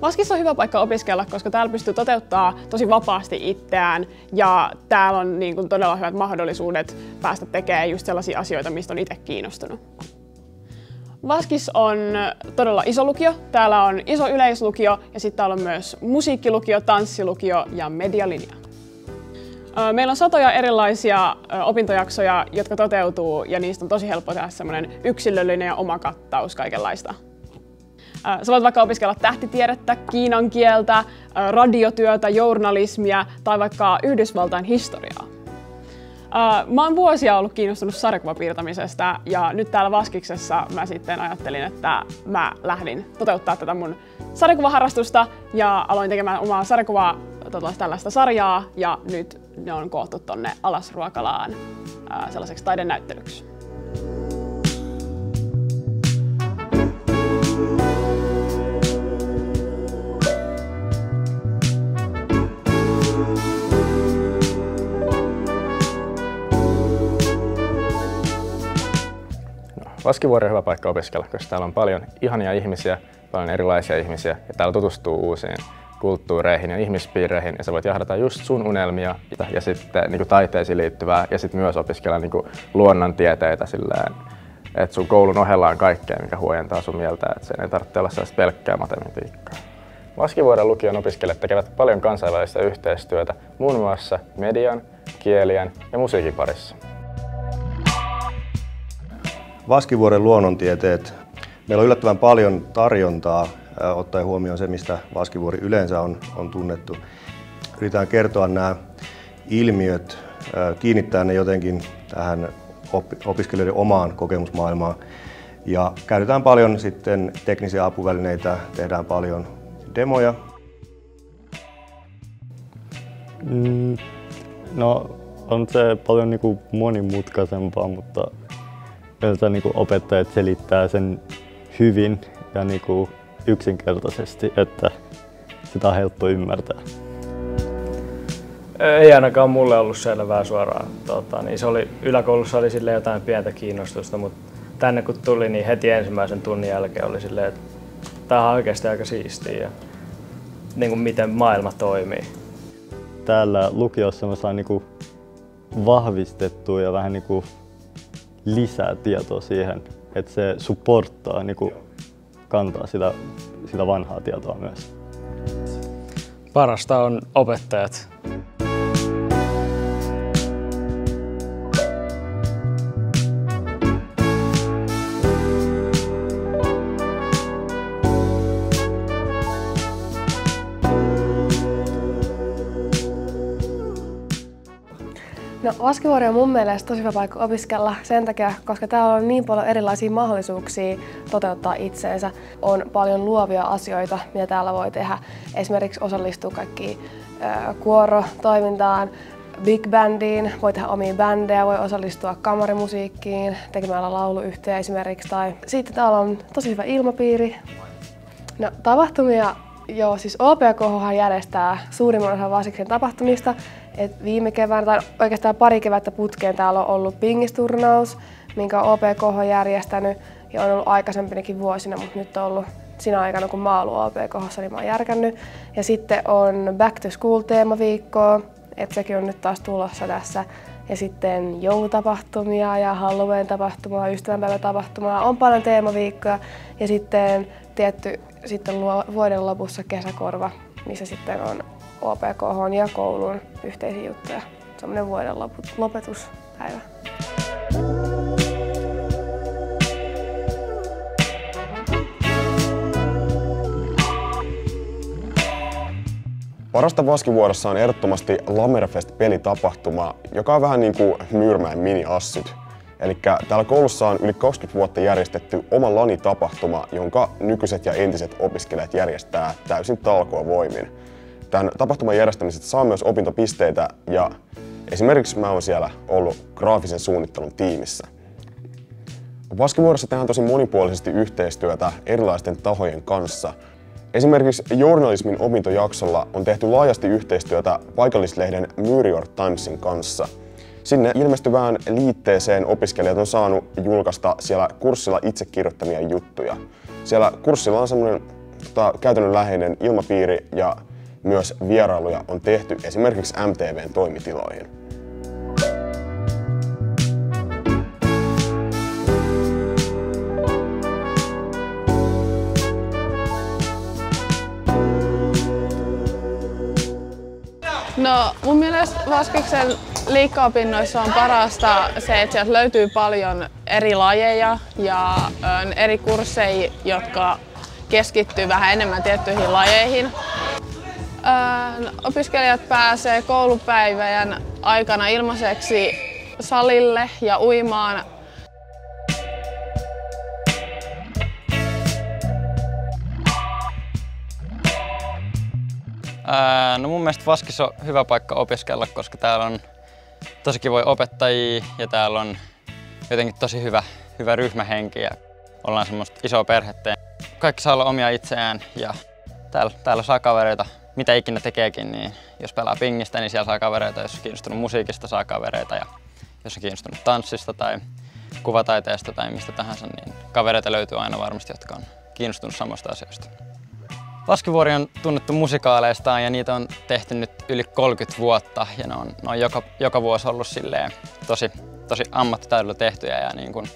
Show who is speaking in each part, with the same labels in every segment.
Speaker 1: Vaskissa on hyvä paikka opiskella, koska täällä pystyy toteuttaa tosi vapaasti itseään ja täällä on niin kuin todella hyvät mahdollisuudet päästä tekemään just sellaisia asioita, mistä on itse kiinnostunut. Vaskis on todella iso lukio. Täällä on iso yleislukio ja sitten täällä on myös musiikkilukio, tanssilukio ja medialinja. Meillä on satoja erilaisia opintojaksoja, jotka toteutuu ja niistä on tosi helppo tehdä semmoinen yksilöllinen ja oma kattaus kaikenlaista. Sä voit vaikka opiskella tähtitiedettä, kiinan kieltä, radiotyötä, journalismia tai vaikka Yhdysvaltain historiaa. Mä oon vuosia ollut kiinnostunut sarjakuvapiirtämisestä ja nyt täällä Vaskiksessa mä sitten ajattelin, että mä lähdin toteuttaa tätä mun sarjakuvaharrastusta ja aloin tekemään omaa sarjakuvaa tällaista sarjaa ja nyt ne on koottu tonne Alasruokalaan sellaiseksi taidenäyttelyksi.
Speaker 2: Vaskivuori on hyvä paikka opiskella, koska täällä on paljon ihania ihmisiä, paljon erilaisia ihmisiä ja täällä tutustuu uusiin kulttuureihin ja ihmispiireihin ja sä voit jahdata just sun unelmia ja sitten niin kuin taiteisiin liittyvää ja sitten myös opiskella niin kuin luonnontieteitä silleen, että sun koulun ohella on kaikkea, mikä huojentaa sun mieltä, että sen ei tarvitse olla sellaista pelkkää matematiikkaa. Vaskivuoren lukion opiskelijat tekevät paljon kansainvälistä yhteistyötä muun muassa median, kielien ja musiikin parissa.
Speaker 3: Vaskivuoren luonnontieteet. Meillä on yllättävän paljon tarjontaa, ottaen huomioon se, mistä Vaskivuori yleensä on tunnettu. Yritetään kertoa nämä ilmiöt, kiinnittää ne jotenkin tähän opiskelijoiden omaan kokemusmaailmaan. Ja käytetään paljon sitten teknisiä apuvälineitä, tehdään paljon demoja.
Speaker 4: No on se paljon niin monimutkaisempaa, mutta yleensä opettajat selittää sen hyvin ja yksinkertaisesti, että sitä on helppo ymmärtää.
Speaker 5: Ei ainakaan mulle ollut selvää suoraan. Yläkoulussa oli sille jotain pientä kiinnostusta, mutta tänne kun tuli, niin heti ensimmäisen tunnin jälkeen oli silleen, että tämä on oikeasti aika siistiä ja miten maailma toimii.
Speaker 4: Täällä lukiossa mä saan vahvistettua ja vähän lisää tietoa siihen, että se supporttaa, kantaa sitä vanhaa tietoa myös.
Speaker 5: Parasta on opettajat.
Speaker 6: No, Vaskivuori on mun mielestä tosi hyvä paikka opiskella sen takia, koska täällä on niin paljon erilaisia mahdollisuuksia toteuttaa itseensä. On paljon luovia asioita, mitä täällä voi tehdä. Esimerkiksi osallistua kaikkiin kuorotoimintaan, big bandiin, voi tehdä omia bändejä, voi osallistua kamarimusiikkiin, tekemällä lauluyhtiöä esimerkiksi. Tai sitten täällä on tosi hyvä ilmapiiri. No, tapahtumia. Joo, siis OPKH järjestää suurimman osan Vaskiksen tapahtumista. Et viime keväänä, tai oikeastaan pari kevättä putkeen täällä on ollut pingisturnaus, minkä on OPKH järjestänyt ja on ollut aikaisempinakin vuosina, mutta nyt on ollut siinä aikana, kun mä oon ollut OPKH:ssa, niin mä oon järkännyt. Ja sitten on Back to School -teemaviikkoa, että sekin on nyt taas tulossa tässä. Ja sitten joulutapahtumia ja Halloween-tapahtumaa, ystävänpäivätapahtumaa, on paljon teemaviikkoja. Ja sitten sitten vuoden lopussa kesäkorva, missä sitten on OPKH ja koulun yhteisiä juttuja. Semmoinen vuoden lopetuspäivä.
Speaker 7: Parasta Vaskivuorossa on ehdottomasti Lamerfest-pelitapahtuma, joka on vähän niin kuin Myyrmäen mini-assut. Eli täällä koulussa on yli 20 vuotta järjestetty oma LANI-tapahtuma, jonka nykyiset ja entiset opiskelijat järjestää täysin talkoovoimin. Tämän tapahtuman järjestämisestä saa myös opintopisteitä ja esimerkiksi mä oon siellä ollut graafisen suunnittelun tiimissä. Vaskivuorossa tehdään tosi monipuolisesti yhteistyötä erilaisten tahojen kanssa. Esimerkiksi journalismin opintojaksolla on tehty laajasti yhteistyötä paikallislehden New York Timesin kanssa. Sinne ilmestyvään liitteeseen opiskelijat on saanut julkaista siellä kurssilla itse kirjoittamia juttuja. Siellä kurssilla on semmoinen käytännönläheinen ilmapiiri ja myös vierailuja on tehty esimerkiksi MTV:n toimitiloihin.
Speaker 1: No mun mielestä Vaskiksen liikka-opinnoissa on parasta se, että sieltä löytyy paljon eri lajeja ja eri kursseja, jotka keskittyy vähän enemmän tiettyihin lajeihin. Opiskelijat pääsee koulupäivän aikana ilmaiseksi salille ja uimaan.
Speaker 8: No mun mielestä Vaskis on hyvä paikka opiskella, koska täällä on tosi kivoja opettajia ja täällä on jotenkin tosi hyvä ryhmähenki ja ollaan semmoista isoa perhettä. Kaikki saa olla omia itseään ja täällä saa kavereita, mitä ikinä tekeekin, niin jos pelaa pingistä, niin siellä saa kavereita, jos on kiinnostunut musiikista, saa kavereita ja jos on kiinnostunut tanssista tai kuvataiteesta tai mistä tahansa, niin kavereita löytyy aina varmasti, jotka on kiinnostunut samasta asioista. Vaskivuori on tunnettu musikaaleistaan ja niitä on tehty nyt yli 30 vuotta ja ne on joka vuosi ollut silleen tosi ammattitaidolla tehtyjä ja niin kuin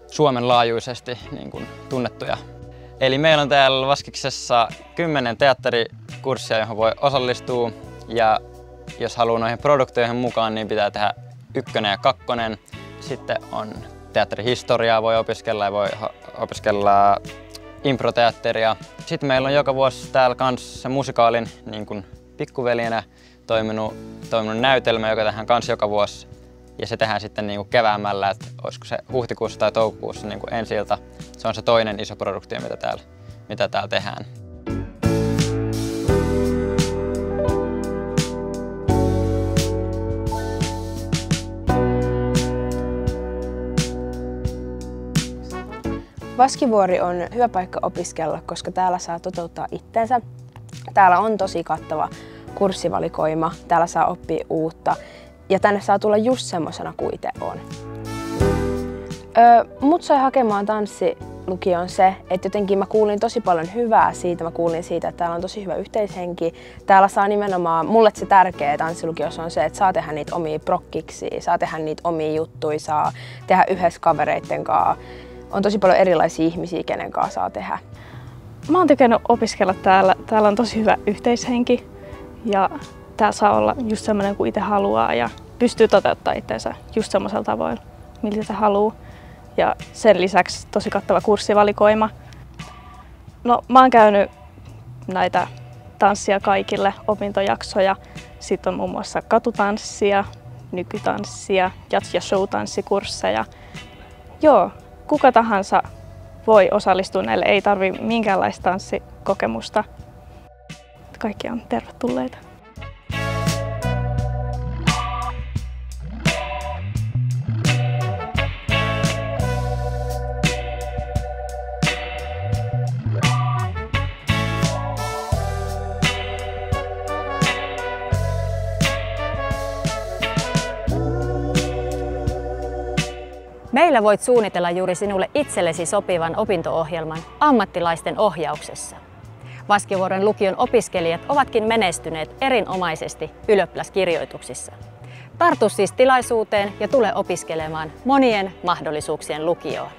Speaker 8: Suomen laajuisesti niin kuin tunnettuja. Eli meillä on täällä Vaskiksessa 10 teatterikurssia, johon voi osallistua ja jos haluaa noihin produktioihin mukaan, niin pitää tehdä 1 ja 2. Sitten on teatterihistoriaa voi opiskella ja voi opiskella improteatteria. Sitten meillä on joka vuosi täällä kanssa se musikaalin niin kuin pikkuveljenä toiminut näytelmä, joka tehdään kanssa joka vuosi. Ja se tehdään sitten niin kuin keväämällä, että olisiko se huhtikuussa tai toukokuussa niin kuin ensi-ilta. Se on se toinen iso produktio, mitä täällä tehdään.
Speaker 9: Vaskivuori on hyvä paikka opiskella, koska täällä saa toteuttaa itteensä. Täällä on tosi kattava kurssivalikoima, täällä saa oppia uutta ja tänne saa tulla just semmosena kuin itse on. Mut sai hakemaan tanssilukioon se, että jotenkin mä kuulin tosi paljon hyvää siitä. Mä kuulin siitä, että täällä on tosi hyvä yhteishenki. Täällä saa nimenomaan, mulle se tärkeä tanssilukiossa on se, että saa tehdä niitä omia prokkiksi, saa tehdä niitä omia juttuja, saa tehdä yhdessä kavereitten kanssa. On tosi paljon erilaisia ihmisiä, kenen kanssa saa tehdä.
Speaker 10: Mä oon tykännyt opiskella täällä. Täällä on tosi hyvä yhteishenki ja tää saa olla just semmoinen kuin itse haluaa ja pystyy toteuttamaan itseensä just semmoisella tavoin, miltä se haluaa. Ja sen lisäksi tosi kattava kurssivalikoima. No, mä oon käynyt näitä tanssia kaikille opintojaksoja. Sitten on muun muassa katutanssia, nykytanssia, jats- ja showtanssikursseja. Joo, kuka tahansa voi osallistua näille, ei tarvitse minkäänlaista tanssikokemusta. Kaikki on tervetulleita.
Speaker 11: Meillä voit suunnitella juuri sinulle itsellesi sopivan opinto-ohjelman ammattilaisten ohjauksessa. Vaskivuoren lukion opiskelijat ovatkin menestyneet erinomaisesti ylioppilaskirjoituksissa. Tartu siis tilaisuuteen ja tule opiskelemaan monien mahdollisuuksien lukioon.